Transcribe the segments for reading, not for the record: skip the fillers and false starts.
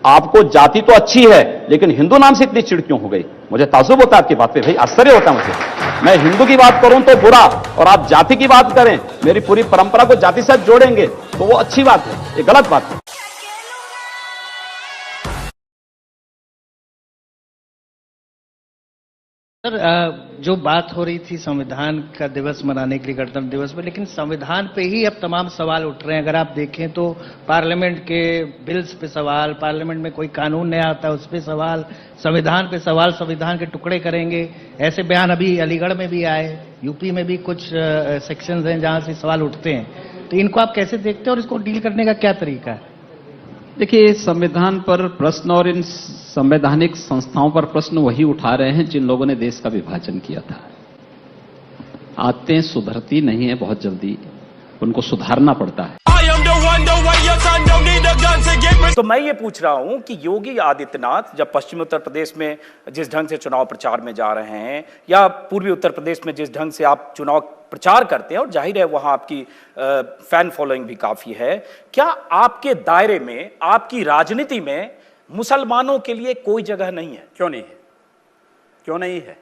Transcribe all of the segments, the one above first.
आपको जाति तो अच्छी है, लेकिन हिंदू नाम से इतनी चिढ़ क्यों हो गई? मुझे ताज्जुब होता है आपकी बात पे, भाई आश्चर्य होता है मुझे। मैं हिंदू की बात करूं तो बुरा, और आप जाति की बात करें, मेरी पूरी परंपरा को जाति से जोड़ेंगे तो वो अच्छी बात है, ये गलत बात है। सर, जो बात हो रही थी संविधान का दिवस मनाने के लिए, गणतंत्र दिवस पे, लेकिन संविधान पे ही अब तमाम सवाल उठ रहे हैं। अगर आप देखें तो पार्लियामेंट के बिल्स पे सवाल, पार्लियामेंट में कोई कानून नया आता है उस पे सवाल, संविधान पे सवाल, संविधान के टुकड़े करेंगे, ऐसे बयान अभी अलीगढ़ में भी आए, यूपी में भी कुछ सेक्शंस हैं जहां से सवाल उठते हैं। तो इनको आप कैसे देखते हैं और इसको डील करने का क्या तरीका है? देखिए, संविधान पर प्रश्न और इन संवैधानिक संस्थाओं पर प्रश्न वही उठा रहे हैं जिन लोगों ने देश का विभाजन किया था। आदतें सुधरती नहीं है बहुत जल्दी, उनको सुधारना पड़ता है। तो मैं ये पूछ रहा हूं कि योगी आदित्यनाथ जब पश्चिमी उत्तर प्रदेश में जिस ढंग से चुनाव प्रचार में जा रहे हैं, या पूर्वी उत्तर प्रदेश में जिस ढंग से आप चुनाव प्रचार करते हैं, और जाहिर है वहां आपकी फैन फॉलोइंग भी काफी है, क्या आपके दायरे में, आपकी राजनीति में मुसलमानों के लिए कोई जगह नहीं है? क्यों नहीं है? क्यों नहीं है?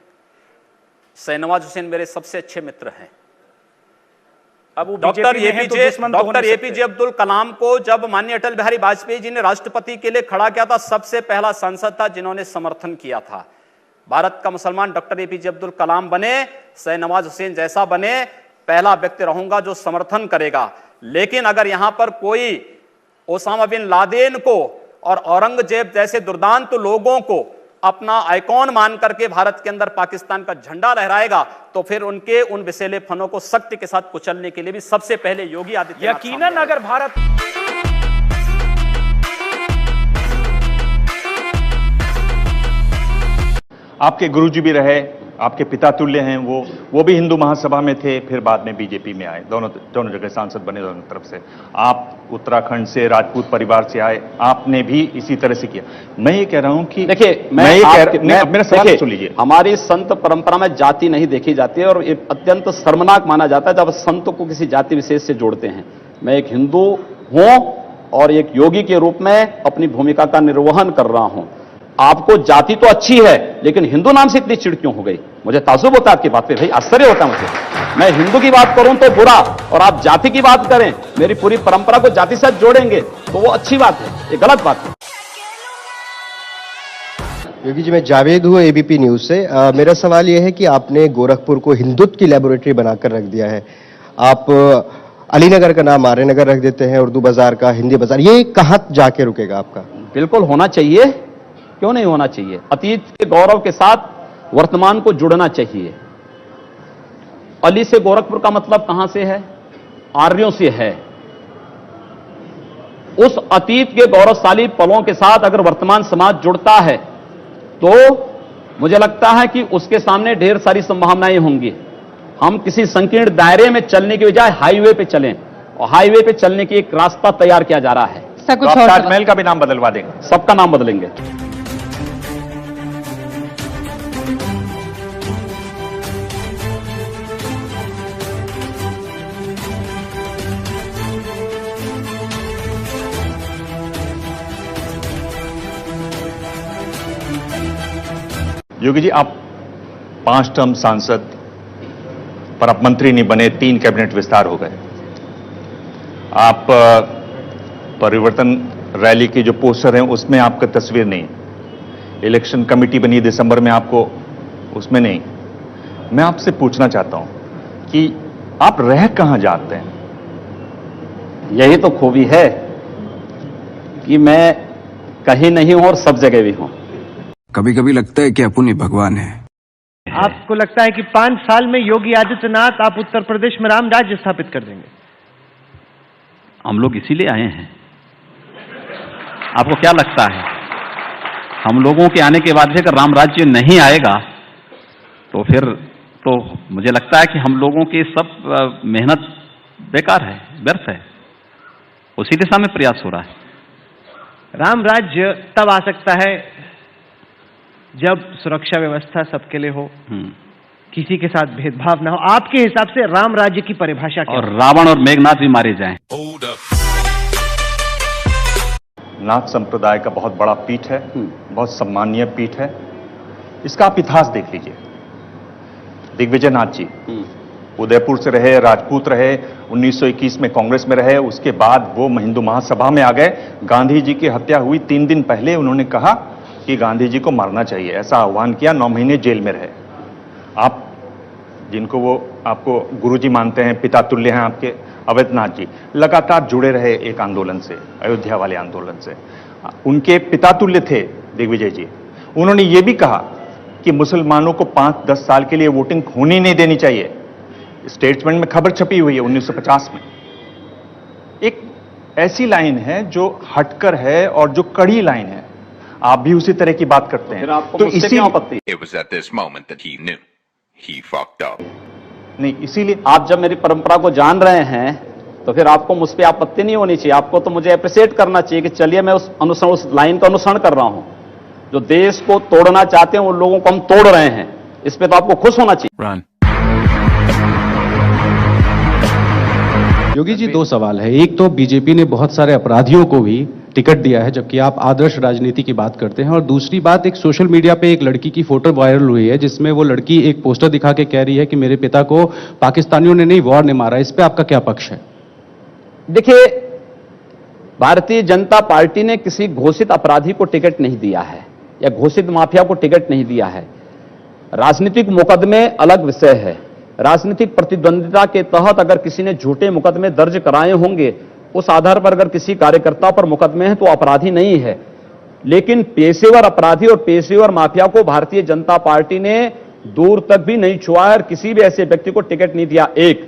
शाहनवाज हुसैन मेरे सबसे अच्छे मित्र हैं। अब वो डॉक्टर एपीजे अब्दुल कलाम को जब माननीय अटल बिहारी वाजपेयी जी ने राष्ट्रपति के लिए खड़ा किया था, सबसे पहला सांसद था जिन्होंने समर्थन किया था। भारत का मुसलमान डॉक्टर एपीजे अब्दुल कलाम बने, शाहनवाज हुसैन जैसा बने, पहला व्यक्ति रहूंगा जो समर्थन करेगा। लेकिन अगर यहां पर कोई ओसामा बिन लादेन को और औरंगजेब जैसे दुर्दांत लोगों को अपना आइकॉन मान करके भारत के अंदर पाकिस्तान का झंडा लहराएगा, तो फिर उनके उन विषैले फनों को सख्ती के साथ कुचलने के लिए भी सबसे पहले योगी आदित्यनाथ। यकीनन अगर भारत आपके गुरुजी भी रहे, आपके पिता तुल्य हैं, वो भी हिंदू महासभा में थे, फिर बाद में बीजेपी में आए, दोनों जगह सांसद बने दोनों तरफ से। आप उत्तराखंड से राजपूत परिवार से आए, आपने भी इसी तरह से किया। मैं ये कह रहा हूं कि देखिए, मेरा सवाल सुन लीजिए। हमारी संत परंपरा में जाति नहीं देखी जाती है, और ये अत्यंत शर्मनाक माना जाता है जब संतों को किसी जाति विशेष से जोड़ते हैं। मैं एक हिंदू हूं और एक योगी के रूप में अपनी भूमिका का निर्वहन कर रहा हूं। आपको जाति तो अच्छी है, लेकिन हिंदू नाम से इतनी चिढ़ क्यों हो गई? मुझे ताज्जुब होता है आपकी बात पे, भाई आश्चर्य होता है मुझे। मैं हिंदू की बात करूं तो बुरा, और आप जाति की बात करें, मेरी पूरी परंपरा को जाति से जोड़ेंगे तो वो अच्छी बात है, ये गलत बात है। योगी जी, मैं जावेद हूँ एबीपी न्यूज से। मेरा सवाल यह है कि आपने गोरखपुर को हिंदुत्व की लेबोरेटरी बनाकर रख दिया है। आप अलीनगर का नाम आर्यनगर रख देते हैं, उर्दू बाजार का हिंदी बाजार, ये कहां जाके रुकेगा आपका? बिल्कुल होना चाहिए, क्यों नहीं होना चाहिए? अतीत के गौरव के साथ वर्तमान को जुड़ना चाहिए। अली से गोरखपुर का मतलब कहां से है? आर्यों से है। उस अतीत के गौरवशाली पलों के साथ अगर वर्तमान समाज जुड़ता है तो मुझे लगता है कि उसके सामने ढेर सारी संभावनाएं होंगी। हम किसी संकीर्ण दायरे में चलने की बजाय हाईवे पे चलें, और हाईवे पे चलने की एक रास्ता तैयार किया जा रहा है। तो आप ताजमहल का भी नाम बदलवा देंगे? सबका नाम बदलेंगे। योगी जी, आप 5 टर्म सांसद, पर आप मंत्री नहीं बने, 3 कैबिनेट विस्तार हो गए। आप परिवर्तन रैली की जो पोस्टर हैं उसमें आपका तस्वीर नहीं, इलेक्शन कमेटी बनी दिसंबर में, आपको उसमें नहीं। मैं आपसे पूछना चाहता हूं कि आप रह कहां जाते हैं? यही तो खूबी है कि मैं कहीं नहीं हूं और सब जगह भी हूं। कभी कभी लगता है कि अपन ही भगवान है। आपको लगता है कि 5 साल में योगी आदित्यनाथ आप उत्तर प्रदेश में राम राज्य स्थापित कर देंगे? हम लोग इसीलिए आए हैं। आपको क्या लगता है, हम लोगों के आने के बाद भी अगर राम राज्य नहीं आएगा तो फिर तो मुझे लगता है कि हम लोगों की सब मेहनत बेकार है, व्यर्थ है। उसी दिशा में प्रयास हो रहा है। राम राज्य तब आ सकता है जब सुरक्षा व्यवस्था सबके लिए हो, किसी के साथ भेदभाव ना हो। आपके हिसाब से राम राज्य की परिभाषा क्या? और रावण और मेघनाथ भी मारे जाएं। नाथ संप्रदाय का बहुत बड़ा पीठ है, बहुत सम्मानीय पीठ है। इसका आप इतिहास देख लीजिए। दिग्विजय नाथ जी उदयपुर से रहे, राजपूत रहे, 1921 में कांग्रेस में रहे, उसके बाद वो हिंदू महासभा में आ गए। गांधी जी की हत्या हुई 3 दिन पहले उन्होंने कहा कि गांधी जी को मारना चाहिए, ऐसा आह्वान किया। 9 महीने जेल में रहे। आप जिनको वो आपको गुरुजी मानते हैं, पिता तुल्य हैं आपके, अवैधनाथ जी लगातार जुड़े रहे एक आंदोलन से, अयोध्या वाले आंदोलन से। उनके पिता तुल्य थे दिग्विजय जी। उन्होंने ये भी कहा कि मुसलमानों को 5-10 साल के लिए वोटिंग होनी नहीं देनी चाहिए। स्टेटमेंट में खबर छपी हुई है 1950 में। एक ऐसी लाइन है जो हटकर है और जो कड़ी लाइन है। आप भी उसी तरह की बात करते हैं, तो इसी आपत्ति नहीं, इसीलिए आप जब मेरी परंपरा को जान रहे हैं तो फिर आपको मुझ पे आपत्ति नहीं होनी चाहिए। आपको तो मुझे अप्रिशिएट करना चाहिए कि चलिए मैं उस लाइन का अनुसरण कर रहा हूं। जो देश को तोड़ना चाहते हैं उन लोगों को हम तोड़ रहे हैं, इस पे तो आपको खुश होना चाहिए। योगी जी, 2 सवाल है। एक तो बीजेपी ने बहुत सारे अपराधियों को भी टिकट दिया है, जबकि आप आदर्श राजनीति की बात करते हैं। और दूसरी बात, एक सोशल मीडिया पे एक लड़की की फोटो वायरल हुई है जिसमें वो लड़की एक पोस्टर दिखा के कह रही है कि मेरे पिता को पाकिस्तानियों ने नहीं, वॉर ने मारा। इस पे आपका क्या पक्ष है? देखिए, भारतीय जनता पार्टी ने किसी घोषित अपराधी को टिकट नहीं दिया है या घोषित माफिया को टिकट नहीं दिया है। राजनीतिक मुकदमे अलग विषय है। राजनीतिक प्रतिद्वंदिता के तहत अगर किसी ने झूठे मुकदमे दर्ज कराए होंगे, उस आधार पर अगर किसी कार्यकर्ता पर मुकदमे हैं तो अपराधी नहीं है। लेकिन पेशेवर अपराधी और पेशेवर माफिया को भारतीय जनता पार्टी ने दूर तक भी नहीं छुआ है और किसी भी ऐसे व्यक्ति को टिकट नहीं दिया। एक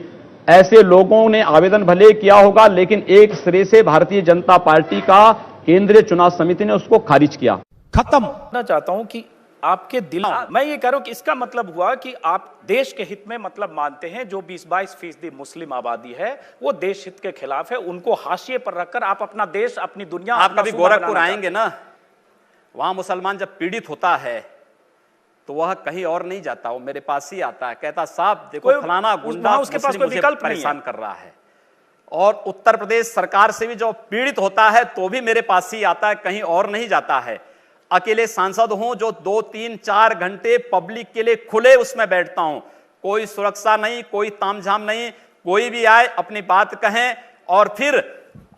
ऐसे लोगों ने आवेदन भले किया होगा, लेकिन एक सिरे से भारतीय जनता पार्टी का केंद्रीय चुनाव समिति ने उसको खारिज किया। खत्म। मैं चाहता हूं कि आपके दिल, मैं ये कह रहा हूं कि इसका मतलब हुआ कि आप देश के हित में मतलब मानते हैं। जो 20-22% मुस्लिम आबादी है वो देश हित के खिलाफ है, उनको हाशिए पर रखकर आप अपना देश, अपनी दुनिया, आप कभी गोरखपुर आएंगे ना, वहां मुसलमान जब पीड़ित होता है तो वह कहीं और नहीं जाता, वो मेरे पास ही आता है, कहता साहब देखो फलाना गुंडा उसके पास कोई विकल्प परेशान कर रहा है। और उत्तर प्रदेश सरकार से भी जो पीड़ित होता है तो भी मेरे पास ही आता है, कहीं और नहीं जाता है। अकेले सांसद हूं जो 2-3-4 घंटे पब्लिक के लिए खुले उसमें बैठता हूं। कोई सुरक्षा नहीं, कोई तामझाम नहीं, कोई भी आए अपनी बात कहें और फिर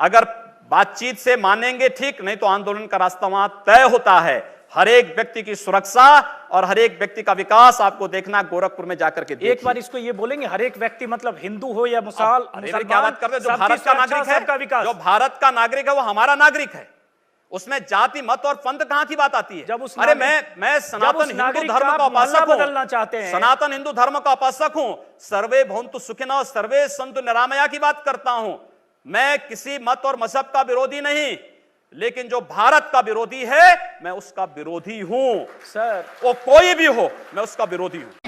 अगर बातचीत से मानेंगे ठीक, नहीं तो आंदोलन का रास्ता वहां तय होता है। हर एक व्यक्ति की सुरक्षा और हर एक व्यक्ति का विकास आपको देखना गोरखपुर में जाकर के देखिए। एक बार इसको ये बोलेंगे, हर एक व्यक्ति मतलब हिंदू हो या मुसलमान, क्या बात करते हैं? जो भारत का नागरिक है, जो भारत का नागरिक है वो हमारा नागरिक है। उसमें जाति मत और पंथ कहां की बात आती है? जब उस अरे मैं सनातन हिंदू धर्म का उपासक हूं, बदलना चाहते हैं, सनातन हिंदू धर्म का उपासक हूं। सर्वे भवन्तु सुखिनः सर्वे सन्तु निरामया की बात करता हूं। मैं किसी मत और मजहब का विरोधी नहीं, लेकिन जो भारत का विरोधी है मैं उसका विरोधी हूं। सर, वो कोई भी हो, मैं उसका विरोधी हूं।